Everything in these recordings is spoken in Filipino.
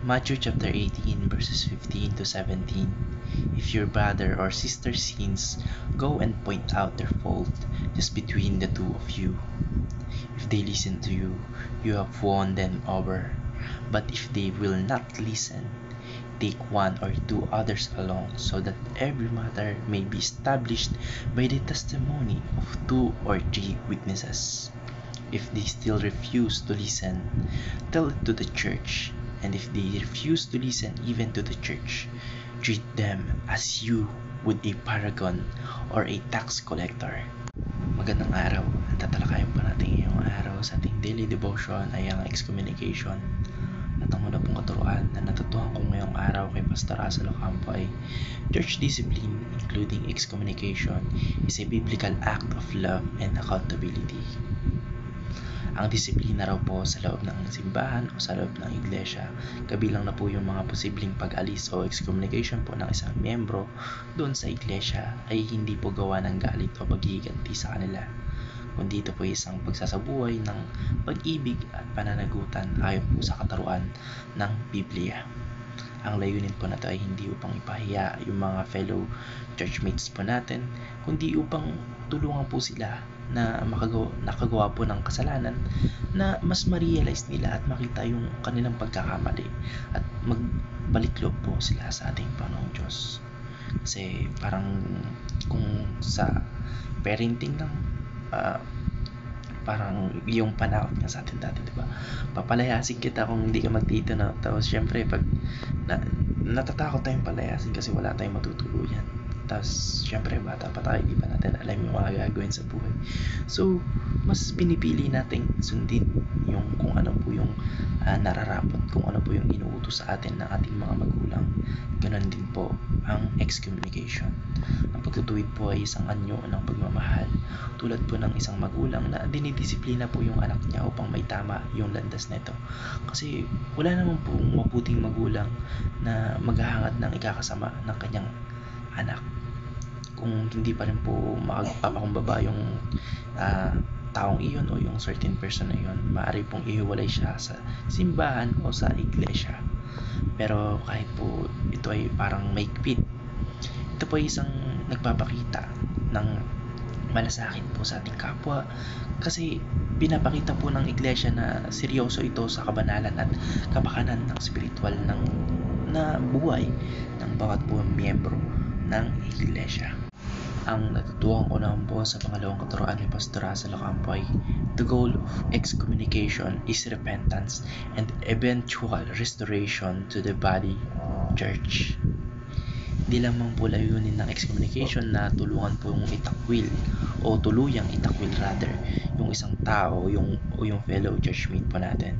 Matthew chapter 18 verses 15 to 17. If your brother or sister sins, go and point out their fault just between the two of you. If they listen to you, you have won them over. But if they will not listen, take one or two others along, so that every matter may be established by the testimony of two or three witnesses. If they still refuse to listen, tell it to the church. And if they refuse to listen even to the church, treat them as you would a paragon or a tax collector. Magandang araw. Ang tatalakayan po natin ngayong araw sa ating daily devotion ay ang excommunication. At ang una pong katuruan na natutuhan ko ngayong araw kay Pastor Russell Ocampo ay church discipline, including excommunication, is a biblical act of love and accountability. Ang disiplina raw po sa loob ng simbahan o sa loob ng iglesia, kabilang na po yung mga posibleng pag-alis o excommunication po ng isang miyembro doon sa iglesia ay hindi po gawa ng galit o paghihiganti sa kanila, kundi ito po isang pagsasabuhay ng pag-ibig at pananagutan ayon po sa katuruan ng Biblia. Ang layunin po na ito ay hindi upang ipahiya yung mga fellow churchmates po natin, kundi upang tulungan po sila na nakagawa po ng kasalanan na mas ma-realize nila at makita yung kanilang pagkakamali at magbalik loob po sila sa ating Panginoong Diyos. Kasi parang kung sa parenting lang, parang yung panakot nga sa atin dati, diba? Papalayasin kita kung hindi ka magdito na. Tapos syempre pag natatakot tayong palayasin kasi wala tayong matutuluyan. Tapos syempre bata pa tayo, di ba natin alam yung mga gagawin sa buhay. So mas pinipili nating sundin yung kung ano po yung nararapat, kung ano po yung inuutos sa atin ng ating mga magulang. Ganon din po ang excommunication. Ang pagtutuwid po ay isang anyo ng pagmamahal, tulad po ng isang magulang na dinidisiplina po yung anak niya upang may tama yung landas nito. Kasi wala naman po mabuting magulang na maghahangad ng ikakasama ng kanyang anak kung hindi pa rin po makapagpapakumbaba yung taong iyon o yung certain person na iyon. Maaari pong ihiwalay siya sa simbahan o sa iglesia. Pero kahit po ito ay parang maigpit, ito po ay isang nagpapakita ng malasakit po sa ating kapwa, kasi pinapakita po ng iglesia na seryoso ito sa kabanalan at kapakanan ng spiritual na buhay ng bawat po miyembro ng iglesia. Ang natutuhan ko naman po sa pangalawang katuruan ni Pastor Russell Ocampo ay the goal of excommunication is repentance and eventual restoration to the body church. Di lamang po layunin ng excommunication na tulungan po yung itakwil o tuluyang itakwil rather yung isang tao o yung fellow churchmate po natin,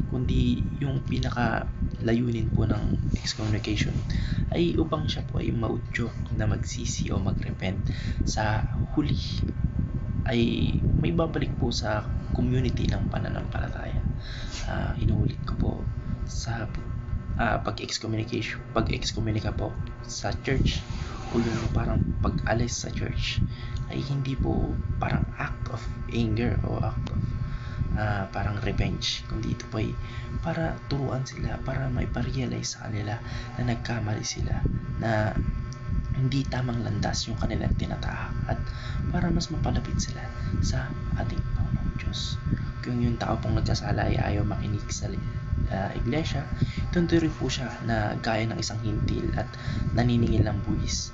kundi yung pinaka layunin po ng excommunication ay upang siya po ay maudyok na magsisi o magrepent sa huli ay may babalik po sa community ng pananampalataya. Inuulit ko po sa pag-excommunica po sa church o yung parang pag-alis sa church ay hindi po parang act of anger o act of parang revenge, kundi ito po ay para turuan sila, para maiparealize sa kanila na nagkamali sila, na hindi tamang landas yung kanilang tinatahak, at para mas mapalapit sila sa ating Panginoong Diyos. Kung yung tao pong nagsasala ay ayaw makinig sa iglesia, tuturin po siya na gaya ng isang hintil at naniningil ng buwis.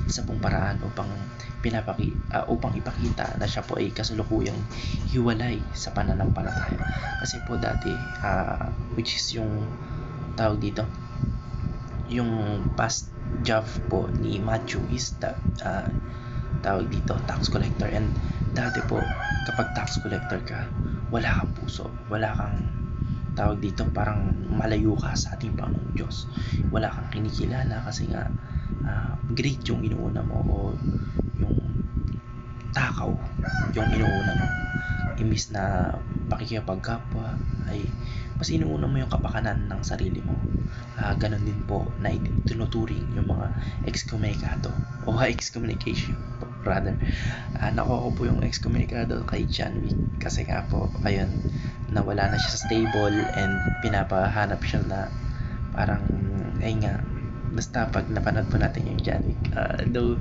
Isa pong paraan upang ipakita na siya po ay kasalukuyang hiwalay sa pananampalataya. Kasi po dati, which is yung tawag dito, yung past job po ni Matthew is tawag dito, tax collector. And dati po, kapag tax collector ka, wala kang puso, wala kang tawag dito, parang malayo ka sa ating Panginoong Diyos. Wala kang kinikilala kasi nga great yung inuuna mo o yung takaw yung inuuna mo. Imbis na pakikipagkapwa ay mas inuuna mo yung kapakanan ng sarili mo. Ganon din po na itinuturing yung mga excommunicado o excommunication rather. Nakuha ko po yung excommunicado kay John Wick kasi nga po ayun, nawala na siya sa stable and pinapahanap siya na parang, ay nga, basta pag napanood po natin yung John Wick, though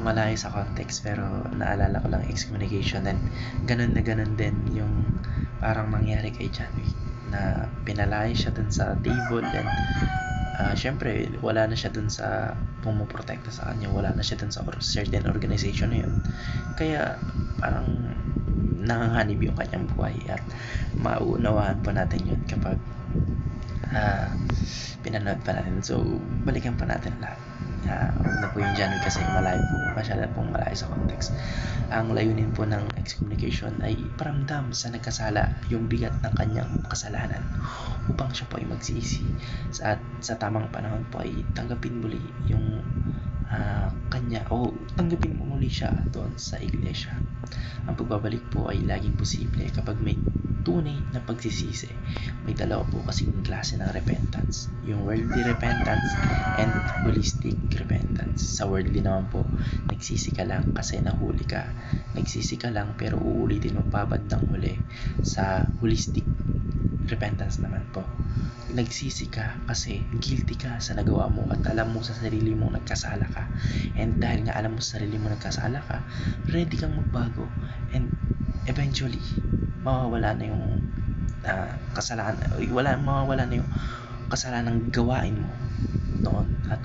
malayo sa context, pero naalala ko lang excommunication, and ganun na ganun din yung parang nangyari kay John Wick, na pinalaya siya dun sa table, and syempre wala na siya dun sa pumuprotekta sa kanya, wala na siya dun sa certain organization na yun, kaya parang nanganganib yung kanyang buhay, at mauunawaan po natin yun kapag pinanood pa natin. So balikan pa natin lahat. Huwag na po yung John Wick kasi malayo po, masyado pong malayo sa context. Ang layunin po ng excommunication ay paramdam sa nagkasala yung bigat ng kanyang kasalanan, upang siya po ay magsisi at sa tamang panahon po ay tanggapin muli yung kanya, o tanggapin mo muli siya doon sa iglesia. Ang pagbabalik po ay laging posible kapag may tunay na pagsisisi. May dalawa po kasing klase ng repentance, yung worldly repentance and holistic repentance. Sa worldly naman po, nagsisi ka lang kasi nahuli ka, nagsisi ka lang pero uulitin mo pa bandang huli. Sa holistic repentance naman po, nagsisi ka kasi guilty ka sa nagawa mo at alam mo sa sarili mo nagkasala ka, and dahil nga alam mo sa sarili mo nagkasala ka, ready kang magbago, and eventually mawawala na yung kasalanan, mawawala na yung kasalanang gawain mo noon, at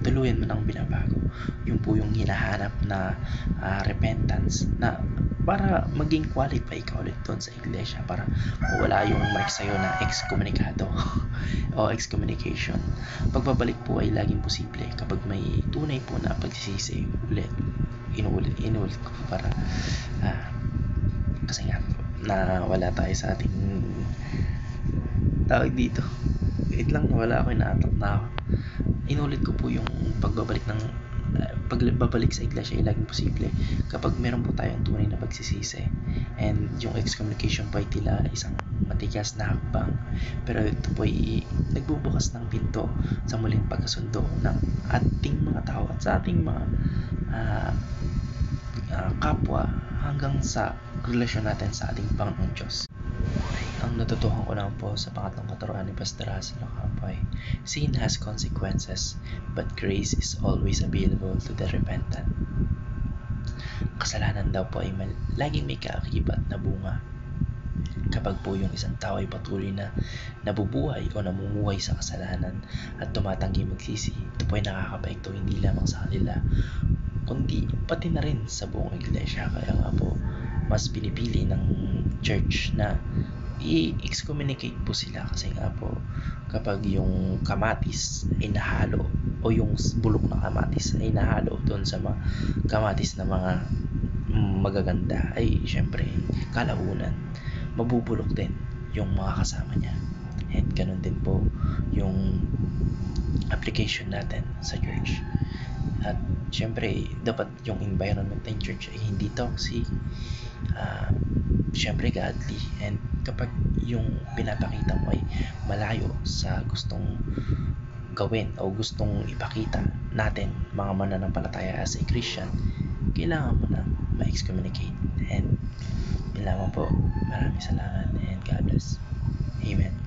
tuluyan mo nang binabago. Yun po yung hinahanap na repentance, na para maging qualify ka ulit doon sa iglesia, para wala yung mark sa'yo na excommunicado o excommunication. Pagbabalik po ay laging posible kapag may tunay po na pagsisisi ulit. Inuulit ko po para kasi nga na wala tayo sa ating tawag dito. Wait lang, nawala ako, inaatak na ako. Inulit ko po yung pagbabalik sa iglesia ay laging posible kapag meron po tayong tunay na pagsisisi, and yung excommunication po ay tila isang matigas na hakbang, pero ito po ay nagbubukas ng pinto sa muling pagkasundo ng ating mga tao at sa ating mga kapwa, hanggang sa relasyon natin sa ating Panginoon Diyos. Ang natutuhan ko lang po sa pangatlong katuruan ni Pastor Russell Ocampo ay, sin has consequences, but grace is always available to the repentant. Kasalanan daw po ay laging may kaakibat na bunga. Kapag po yung isang tao ay patuloy na nabubuhay o namumuhay sa kasalanan at tumatanggi magsisi, ito po ay nakakaapekto hindi lamang sa kanila, kundi pati na rin sa buong iglesia. Kaya nga po, mas pinipili ng church na i-excommunicate po sila, kasi nga po kapag yung kamatis ay nahalo, o yung bulok na kamatis ay nahalo doon sa mga kamatis na mga magaganda, ay syempre kalaunan mabubulok din yung mga kasama niya. And ganun din po yung application natin sa church. At syempre dapat yung environment ng church ay hindi toxic, syempre godly, and kapag yung pinapakita mo ay malayo sa gustong gawin o gustong ipakita natin mga mananampalataya as a Christian, kailangan mo na ma-excommunicate. And yun lamang po, maraming salamat, and God bless. Amen.